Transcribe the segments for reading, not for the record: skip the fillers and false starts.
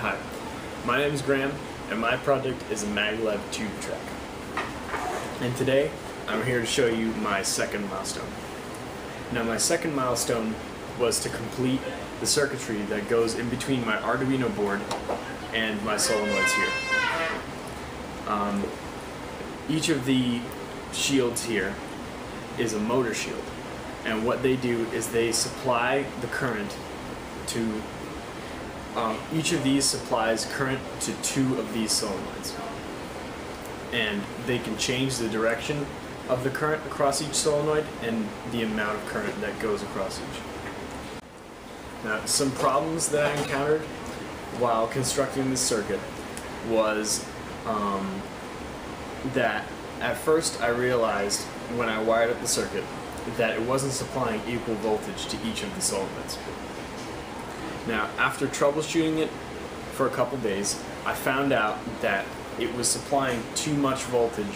Hi, my name is Graham, and my project is a Maglev tube track. And today, I'm here to show you my second milestone. Now, my second milestone was to complete the circuitry that goes in between my Arduino board and my solenoids here. Each of the shields here is a motor shield, and what they do is they supply the current to each of these supplies current to two of these solenoids, and they can change the direction of the current across each solenoid and the amount of current that goes across each. Now, some problems that I encountered while constructing this circuit was that at first I realized when I wired up the circuit that it wasn't supplying equal voltage to each of the solenoids. Now, after troubleshooting it for a couple days, I found out that it was supplying too much current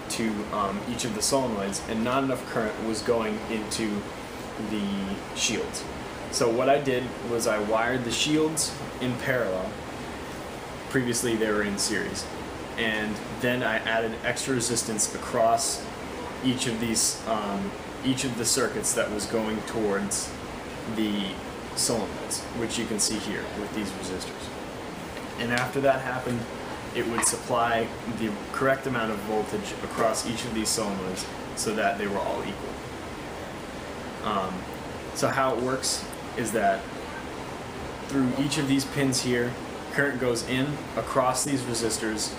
to each of the solenoids, and not enough current was going into the shields. So what I did was I wired the shields in parallel. Previously they were in series, and then I added extra resistance across each of these, each of the circuits that was going towards the solenoids, which you can see here with these resistors. And after that happened, it would supply the correct amount of voltage across each of these solenoids so that they were all equal. So how it works is that through each of these pins here, current goes in across these resistors,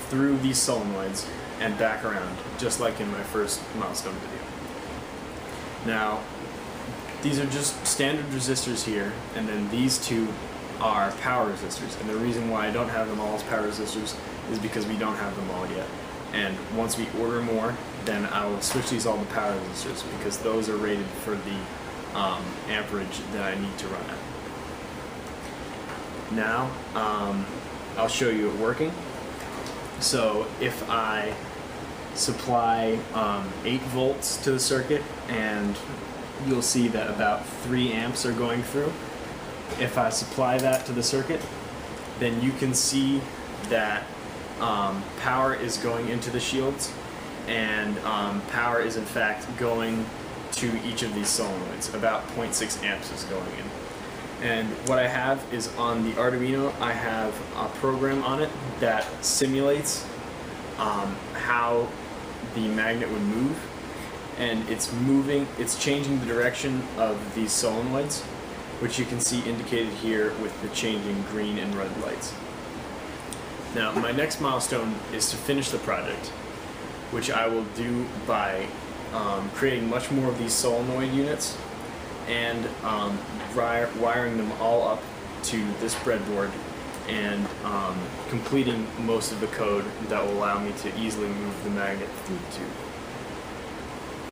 through these solenoids, and back around, just like in my first milestone video. Now, these are just standard resistors here, and then these two are power resistors. And the reason why I don't have them all as power resistors is because we don't have them all yet. And once we order more, then I will switch these all to power resistors, because those are rated for the amperage that I need to run at. Now, I'll show you it working. So if I supply 8 volts to the circuit, and you'll see that about 3 amps are going through. If I supply that to the circuit, then you can see that power is going into the shields, and power is in fact going to each of these solenoids. About 0.6 amps is going in. And what I have is, on the Arduino, I have a program on it that simulates how the magnet would move, and it's changing the direction of these solenoids, which you can see indicated here with the changing green and red lights. Now, my next milestone is to finish the project, which I will do by creating much more of these solenoid units and wiring them all up to this breadboard, and completing most of the code that will allow me to easily move the magnet through the tube.